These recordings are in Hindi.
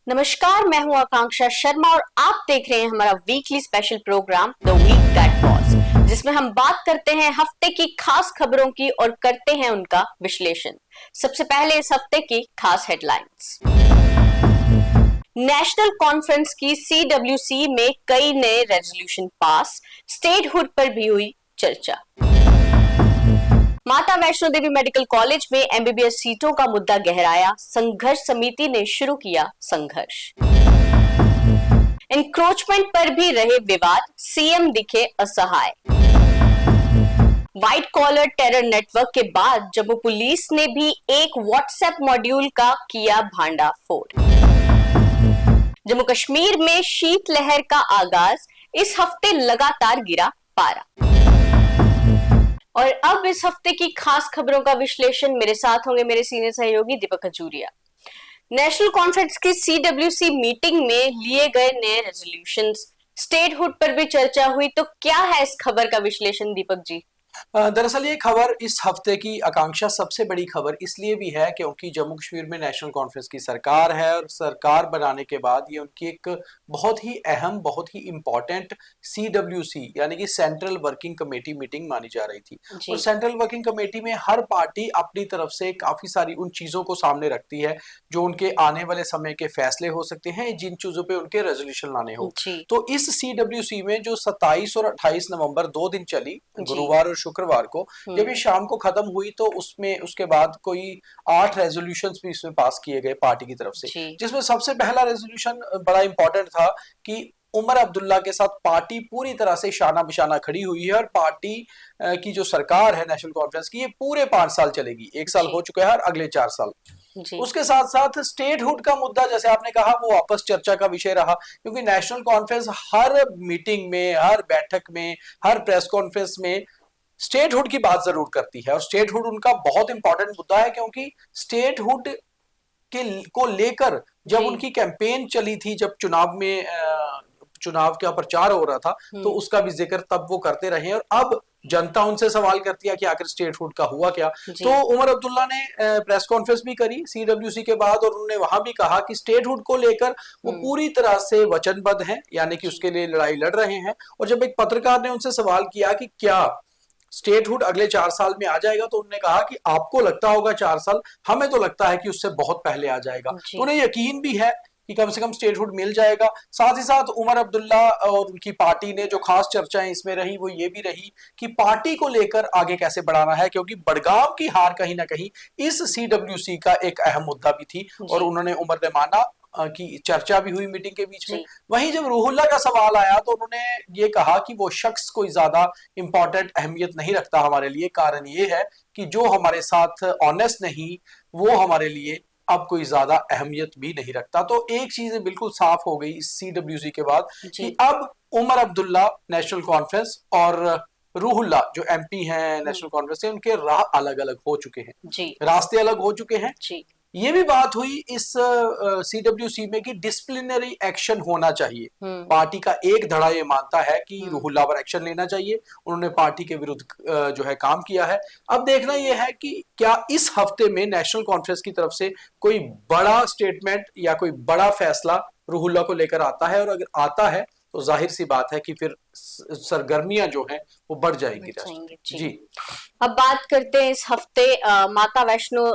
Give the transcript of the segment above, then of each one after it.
नमस्कार, मैं हूं आकांक्षा शर्मा और आप देख रहे हैं हमारा weekly special programme the week that was, जिसमें हम बात करते हैं हफ्ते की खास खबरों की और करते हैं उनका विश्लेषण। सबसे पहले इस हफ्ते की खास हेडलाइंस। नेशनल कॉन्फ्रेंस की CWC में कई नए रेजोल्यूशन पास, स्टेटहुड पर भी हुई चर्चा। माता वैष्णो देवी मेडिकल कॉलेज में MBBS सीटों का मुद्दा गहराया, संघर्ष समिति ने शुरू किया संघर्ष। एनक्रोचमेंट पर भी रहे विवाद, CM दिखे असहाय। व्हाइट कॉलर टेरर नेटवर्क के बाद जम्मू पुलिस ने भी एक व्हाट्सएप मॉड्यूल का किया भांडाफोड़। जम्मू कश्मीर में शीतलहर का आगाज, इस हफ्ते लगातार गिरा पारा। और अब इस हफ्ते की खास खबरों का विश्लेषण मेरे साथ होंगे मेरे सीनियर सहयोगी दीपक खजूरिया। नेशनल कॉन्फ्रेंस की CWC मीटिंग में लिए गए नए रेजोल्यूशंस, स्टेटहुड पर भी चर्चा हुई, तो क्या है इस खबर का विश्लेषण दीपक जी? दरअसल ये खबर इस हफ्ते की आकांक्षा सबसे बड़ी खबर इसलिए भी है क्योंकि जम्मू कश्मीर में नेशनल कॉन्फ्रेंस की सरकार है और सरकार बनाने के बाद ये उनकी एक बहुत ही अहम, बहुत ही इम्पोर्टेंट CWC यानी कि सेंट्रल वर्किंग कमेटी मीटिंग मानी जा रही थी। और सेंट्रल वर्किंग कमेटी में हर पार्टी अपनी तरफ से काफी सारी उन चीजों को सामने रखती है जो उनके आने वाले समय के फैसले हो सकते हैं, जिन चीजों पे उनके रेजोल्यूशन लाने हो। तो इस CWC में जो 27 और 28 नवंबर 2 दिन चली, गुरुवार और शुक्रवार को, जब ये शाम को खत्म हुई तो उसमें उसके बाद कोई 8 रेजोल्यूशंस भी इसमें पास किए गए पार्टी की तरफ से, जिसमें सबसे पहला रेजोल्यूशन बड़ा इंपॉर्टेंट था कि उमर अब्दुल्ला के साथ पार्टी पूरी तरह से शाना बिशाना खड़ी हुई है और पार्टी की जो सरकार है नेशनल कॉन्फ्रेंस की, ये पूरे 5 साल चलेगी। 1 साल हो चुका है और अगले 4 साल। उसके साथ साथ स्टेटहुड का मुद्दा, जैसे आपने कहा, वो वापस चर्चा का विषय रहा, क्योंकि नेशनल कॉन्फ्रेंस हर मीटिंग में, हर बैठक में, हर प्रेस कॉन्फ्रेंस में स्टेटहुड की बात जरूर करती है। और स्टेटहुड उनका बहुत इंपॉर्टेंट मुद्दा है क्योंकि स्टेटहुड के को लेकर जब उनकी कैंपेन चली थी, जब चुनाव का प्रचार हो रहा था, तो उसका भी जिक्र तब वो करते रहे। और अब जनता उनसे सवाल करती है कि आखिर स्टेटहुड का हुआ क्या। तो उमर अब्दुल्ला ने प्रेस कॉन्फ्रेंस भी करी CWC के बाद और उन्होंने वहां भी कहा कि स्टेटहुड को लेकर वो पूरी तरह से वचनबद्ध हैं, यानी कि उसके लिए लड़ाई लड़ रहे हैं। और जब एक पत्रकार ने उनसे सवाल किया कि क्या स्टेटहुड अगले 4 साल में आ जाएगा, तो उन्होंने कहा कि आपको लगता होगा 4 साल, हमें तो लगता है कि उससे बहुत पहले आ जाएगा। तो उन्हें यकीन भी है कि कम से कम स्टेटहुड मिल जाएगा। साथ ही साथ उमर अब्दुल्ला और उनकी पार्टी ने जो खास चर्चाएं इसमें रही वो ये भी रही कि पार्टी को लेकर आगे कैसे बढ़ाना है, क्योंकि बड़गांव की हार कहीं ना कहीं इस CWC का एक अहम मुद्दा भी थी। और उन्होंने, उमर ने माना की चर्चा भी हुई मीटिंग के बीच में। वहीं जब रूहुल्लाह का सवाल आया तो उन्होंने ये कहा कि वो शख्स कोई ज्यादा इंपॉर्टेंट अहमियत नहीं रखता हमारे लिए, कारण ये है कि जो हमारे साथ ऑनेस्ट नहीं, वो हमारे लिए अब कोई ज्यादा अहमियत भी नहीं रखता। तो एक चीज बिल्कुल साफ हो गई इस CWC के बाद कि अब उमर अब्दुल्ला नेशनल कॉन्फ्रेंस और रूहुल्लाह जो MP हैं नेशनल कॉन्फ्रेंस से, उनके राह अलग अलग हो चुके हैं, रास्ते अलग हो चुके हैं। ये भी बात हुई इस CWC में कि डिसिप्लिनरी एक्शन होना चाहिए। पार्टी का एक धड़ा ये मानता है कि रूहुल्लाह पर एक्शन लेना चाहिए। उन्होंने पार्टी के विरुद्ध जो है काम किया है। अब देखना यह है कि क्या इस हफ्ते में नेशनल कॉन्फ्रेंस की तरफ से कोई बड़ा स्टेटमेंट या कोई बड़ा फैसला रूहुल्लाह को लेकर आता है, और अगर आता है तो जाहिर सी बात है कि फिर सरगर्मियां जो हैं वो बढ़ जाएंगी। जी, अब बात करते हैं इस हफ्ते माता Vaishno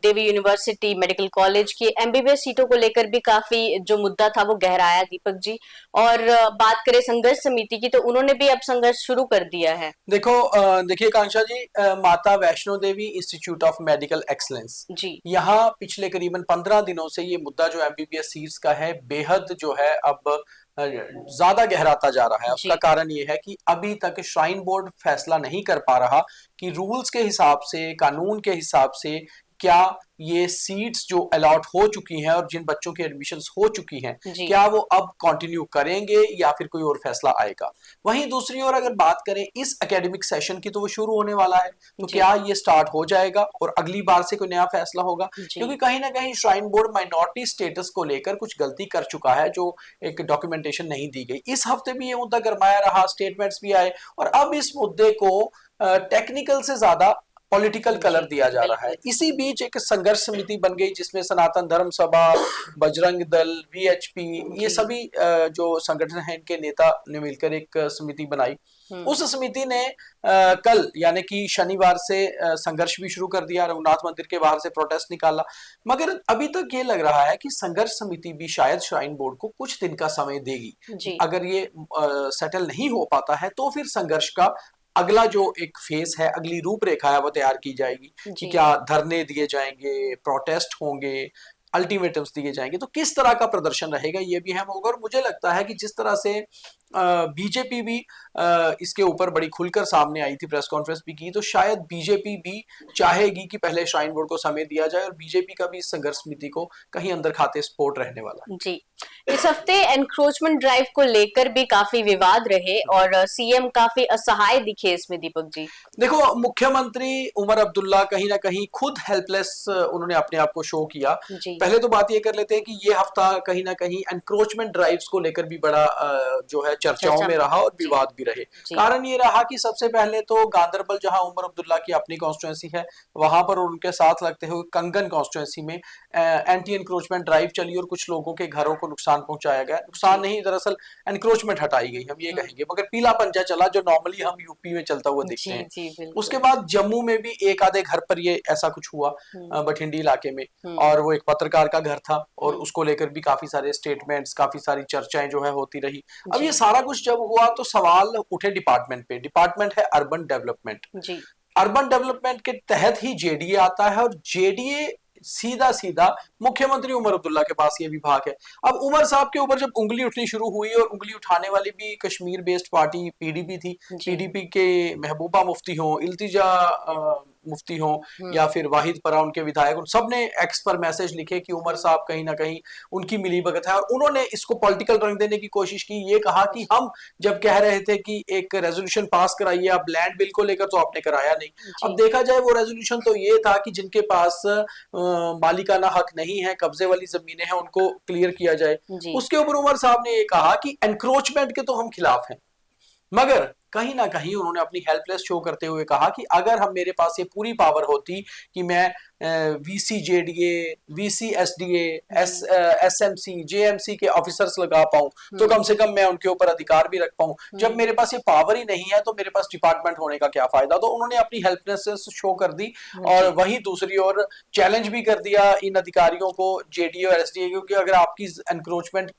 Devi university medical college की MBBS सीटों को लेकर भी काफी जो मुद्दा था वो गहराया दीपक जी। और बात करें संघर्ष समिति की, तो उन्होंने भी अब संघर्ष शुरू कर दिया है। देखिए कांक्षा जी, माता Vaishno Devi institute of medical excellence जी, यहाँ पिछले करीबन 15 दिनों से ये मुद्दा जो MBBS सीट्स का है, बेहद जो है अब ज्यादा गहराता जा रहा है। उसका कारण ये है कि अभी तक श्राइन बोर्ड फैसला नहीं कर पा रहा कि रूल्स के हिसाब से, कानून के हिसाब से क्या ये सीट्स जो अलॉट हो चुकी हैं और जिन बच्चों की एडमिशंस हो चुकी हैं, क्या वो अब कंटिन्यू करेंगे या फिर कोई और फैसला आएगा। वहीं दूसरी ओर अगर बात करें इस एकेडमिक सेशन की, तो वो शुरू होने वाला है, तो क्या ये स्टार्ट हो जाएगा और अगली बार से कोई नया फैसला होगा, क्योंकि कहीं ना कहीं श्राइन बोर्ड माइनॉरिटी स्टेटस को लेकर कुछ गलती कर चुका है, जो एक डॉक्यूमेंटेशन नहीं दी गई। इस हफ्ते भी ये मुद्दा गरमाया रहा, स्टेटमेंट्स भी आए, और अब इस मुद्दे को टेक्निकल से ज्यादा पॉलिटिकल कलर दिया जा रहा है। बिल्कुल। इसी बीच एक संघर्ष समिति बन गई जिसमें सनातन धर्म सभा, बजरंग दल, वीएचपी, ये जी। सभी जो संगठन हैं इनके नेता ने मिलकर एक समिति बनाई। उस समिति ने कल यानी कि शनिवार से संघर्ष भी शुरू कर दिया, रघुनाथ मंदिर के बाहर से प्रोटेस्ट निकाला। मगर अभी तक ये लग रहा है कि संघर्ष समिति भी शायद श्राइन बोर्ड को कुछ दिन का समय देगी। जी। अगर ये सेटल नहीं हो पाता है तो फिर संघर्ष का अगला जो एक फेस है, अगली रूपरेखा है, वो तैयार की जाएगी कि जी। क्या धरने दिए जाएंगे, प्रोटेस्ट होंगे, अल्टीमेटम्स दिए जाएंगे, तो किस तरह का प्रदर्शन रहेगा ये भी है। मगर मुझे लगता है कि जिस तरह से बीजेपी भी इसके ऊपर बड़ी खुलकर सामने आई थी, प्रेस कॉन्फ्रेंस भी की, तो शायद बीजेपी भी चाहेगी कि पहले श्राइन बोर्ड को समय दिया जाए और बीजेपी का भी इस संघर्ष समिति को कहीं अंदर खाते सपोर्ट रहने वाला है। जी। इस हफ्ते एनक्रोचमेंट ड्राइव को लेकर भी काफी विवाद रहे और सीएम काफी असहाय दिखे इसमें, दीपक जी। देखो, मुख्यमंत्री उमर अब्दुल्ला कहीं ना कहीं खुद हेल्पलेस उन्होंने अपने आप को शो किया। जी। पहले तो बात ये कर लेते हैं कि ये हफ्ता कहीं ना कहीं एनक्रोचमेंट ड्राइव्स को लेकर भी बड़ा जो है चर्चाओं में रहा और विवाद भी रहे। कारण ये रहा कि सबसे पहले तो गांदरबल, जहां उमर अब्दुल्ला की अपनी कॉन्स्टिट्यूंसी है, वहां पर उनके साथ लगते हुए कंगन कॉन्स्टिट्यूंसी में एंटी एनक्रोचमेंट ड्राइव चली और कुछ लोगों के घरों को नुकसान पहुंचाया गया। नुकसान नहीं, दरअसल एनक्रोचमेंट हटाई गई, हम ये कहेंगे, मगर पीला पंजा चला जो नॉर्मली हम यूपी में चलता हुआ दिखते हैं। उसके बाद जम्मू में भी एक आधे घर पर ये ऐसा कुछ हुआ, बठिंडी इलाके में, और वो एक पत्रकार का घर था और उसको लेकर भी काफी सारे स्टेटमेंट्स, काफी सारी चर्चाएं जो है होती रही। अब ये सारा कुछ जब हुआ तो सवाल उठे डिपार्टमेंट पे। डिपार्टमेंट है अर्बन डेवलपमेंट। जी। अर्बन डेवलपमेंट के तहत ही जेडीए आता है और जेडीए सीधा सीधा मुख्यमंत्री उमर अब्दुल्ला के पास ये विभाग है। अब उमर साहब के ऊपर जब उंगली उठनी शुरू हुई, और उंगली उठाने वाली भी कश्मीर बेस्ड पार्टी पीडीपी थी, पीडीपी के महबूबा मुफ्ती हो, इल्तिजा मुफ्ती हो या फिर वाहिद परा उनके विधायक, उन सब ने एक्स पर मैसेज लिखे कि उमर साहब कहीं ना कहीं उनकी मिलीभगत है, और उन्होंने इसको पॉलिटिकल रंग देने की कोशिश की। ये कहा कि हम जब कह रहे थे कि एक रेजोल्यूशन पास कराइए आप लैंड बिल को लेकर, तो आपने कराया नहीं। अब देखा जाए वो रेजोल्यूशन तो ये था कि जिनके पास मालिकाना हक नहीं है, कब्जे वाली जमीनें हैं, उनको क्लियर किया जाए। उसके ऊपर उमर साहब ने ये कहा कि एनक्रोचमेंट के तो हम खिलाफ हैं, मगर कहीं ना कहीं उन्होंने अपनी हेल्पलेस शो करते हुए कहा कि अगर हम मेरे पास ये पूरी पावर होती कि मैं VC JDA, VC SDA, SMC, JMC के ऑफिसर्स लगा पाऊं, तो कम से कम मैं उनके ऊपर अधिकार भी रख पाऊं। जब मेरे पास ये पावर ही नहीं है तो मेरे पास डिपार्टमेंट होने का क्या फायदा। तो उन्होंने अपनी हेल्पलेस शो कर दी, और वही दूसरी ओर चैलेंज भी कर दिया इन अधिकारियों को, जेडीए और एसडीए, क्योंकि अगर आपकी एनक्रोचमेंट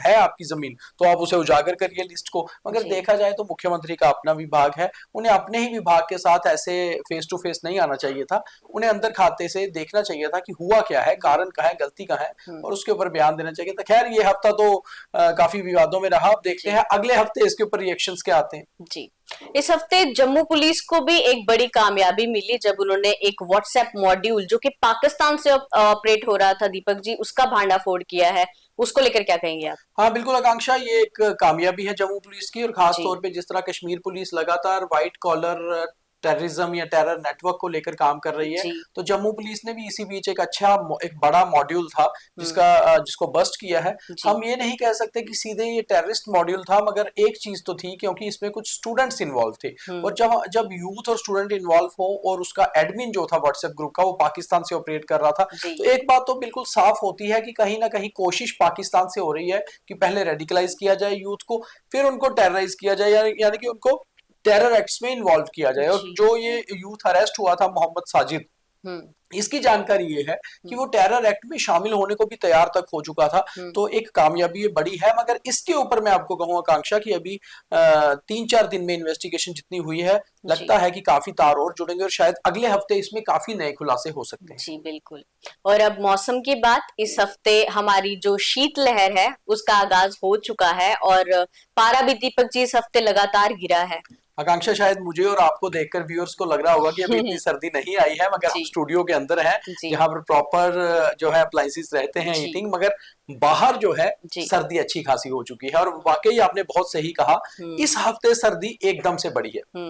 है आपकी जमीन तो आप उसे उजागर करिए लिस्ट को। मगर देखा जाए तो मुख्यमंत्री का अपना विभाग है, उन्हें अपने ही विभाग के साथ ऐसे फेस टू फेस नहीं आना चाहिए था। उन्हें अंदर खाते से देखना चाहिए था कि हुआ क्या है, कारण क्या है, गलती क्या है, और उसके ऊपर बयान देना चाहिए था। खैर, ये हफ्ता तो काफी विवादों में रहा। अब देखते हैं अगले हफ्ते इसके ऊपर रिएक्शंस क्या आते हैं। जी। इस हफ्ते जम्मू पुलिस को भी एक बड़ी कामयाबी मिली जब उन्होंने एक व्हाट्सएप मॉड्यूल जो कि पाकिस्तान से ऑपरेट हो रहा था, दीपक जी, उसका भांडाफोड़ किया है। उसको लेकर क्या कहेंगे आप? हाँ बिल्कुल आकांक्षा, ये एक कामयाबी है जम्मू पुलिस की, और खास तौर पे जिस तरह कश्मीर पुलिस लगातार व्हाइट कॉलर टेररिज्म या टेरर नेटवर्क को लेकर काम कर रही है, तो जम्मू पुलिस ने भी इसी बीच एक बड़ा मॉड्यूल था जिसको बस्ट किया है। हम ये नहीं कह सकते कि सीधे ये टेररिस्ट मॉड्यूल था, मगर एक चीज तो थी, क्योंकि इसमें कुछ स्टूडेंट्स इन्वॉल्व थे, और जब यूथ और स्टूडेंट इन्वॉल्व हो और उसका एडमिन जो था व्हाट्सएप ग्रुप का वो पाकिस्तान से ऑपरेट कर रहा था, तो एक बात तो बिल्कुल साफ होती है कि कहीं ना कहीं कोशिश पाकिस्तान से हो रही है कि पहले रेडिकलाइज किया जाए यूथ को, फिर उनको टेरराइज किया जाए, यानी कि उनको टेरर एक्ट्स में इन्वॉल्व किया जाए। और जो ये यूथ अरेस्ट हुआ था मोहम्मद साजिद, इसकी जानकारी ये है कि वो टेरर एक्ट में शामिल होने को भी तैयार तक हो चुका था। तो एक कामयाबी ये बड़ी है, मगर इसके ऊपर मैं आपको कहूँ आकांक्षा कि अभी 3-4 दिन में इन्वेस्टिगेशन जितनी हुई है, लगता है कि काफी तार और जुड़ेंगे और शायद अगले हफ्ते इसमें काफी नए खुलासे हो सकते हैं। जी बिल्कुल। और अब मौसम की बात, इस हफ्ते हमारी जो शीतलहर है उसका आगाज हो चुका है और पारा भी, दीपक जी, इस हफ्ते लगातार गिरा है। आकांक्षा, शायद मुझे और आपको देखकर व्यूअर्स को लग रहा होगा कि अभी इतनी सर्दी नहीं आई है, मगर हम स्टूडियो के अंदर हैं जहां पर प्रॉपर जो है अप्लायंसेस रहते हैं हीटिंग, मगर बाहर जो है सर्दी अच्छी खासी हो चुकी है। और वाकई आपने बहुत सही कहा, इस हफ्ते सर्दी एकदम से बढ़ी है।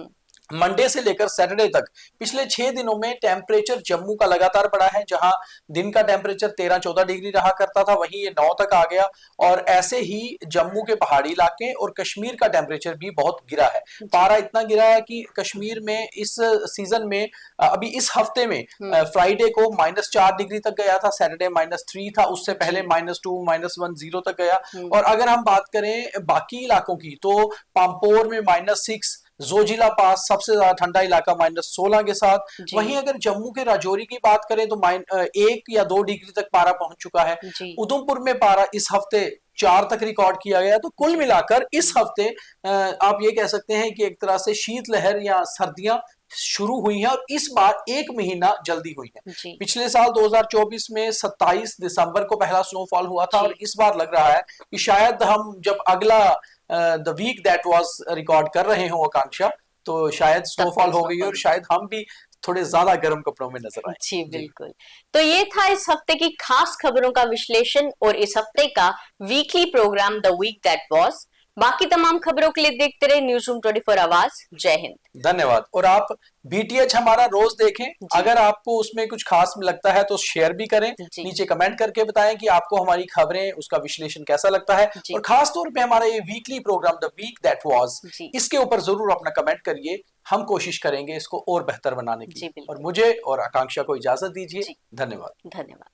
मंडे से लेकर सैटरडे तक पिछले 6 दिनों में टेम्परेचर जम्मू का लगातार बढ़ा है। जहां दिन का टेम्परेचर 13-14 डिग्री रहा करता था, वहीं ये 9 तक आ गया। और ऐसे ही जम्मू के पहाड़ी इलाके और कश्मीर का टेम्परेचर भी बहुत गिरा है। पारा इतना गिरा है कि कश्मीर में इस सीजन में अभी इस हफ्ते में फ्राइडे को -4 डिग्री तक गया था, सैटरडे -3 था, उससे पहले -2 -1 0 तक गया। और अगर हम बात करें बाकी इलाकों की तो पांपोर में -6, जोजिला पास सबसे ज्यादा ठंडा इलाका -16 के साथ। वहीं अगर जम्मू के राजौरी की बात करें तो 1 या 2 डिग्री तक पारा पहुंच चुका है। उधमपुर में पारा इस हफ्ते 4 तक रिकॉर्ड किया गया। तो कुल मिलाकर इस हफ्ते आप ये कह सकते हैं कि एक तरह से शीतलहर या सर्दियां शुरू हुई हैं और इस बार 1 महीना जल्दी हुई है। पिछले साल 2024 में 27 दिसंबर को पहला स्नोफॉल हुआ था और इस बार लग रहा है कि शायद हम जब अगला the week that was record कर रहे हो आकांक्षा, तो शायद स्नोफॉल हो गई और शायद हम भी थोड़े ज्यादा गर्म कपड़ों में नजर आए। जी बिल्कुल। तो ये था इस हफ्ते की खास खबरों का विश्लेषण और इस हफ्ते का weekly programme the week that was. बाकी तमाम खबरों के लिए देखते रहे न्यूज रूम 24 आवाज। जय हिंद। धन्यवाद। और आप BTH हमारा रोज देखें। अगर आपको उसमें कुछ खास लगता है तो शेयर भी करें, नीचे कमेंट करके बताएं कि आपको हमारी खबरें, उसका विश्लेषण कैसा लगता है। और खास तौर पे हमारा ये weekly programme the week that was, इसके ऊपर जरूर अपना कमेंट करिए। हम कोशिश करेंगे इसको और बेहतर बनाने की। और मुझे और आकांक्षा को इजाजत दीजिए। धन्यवाद।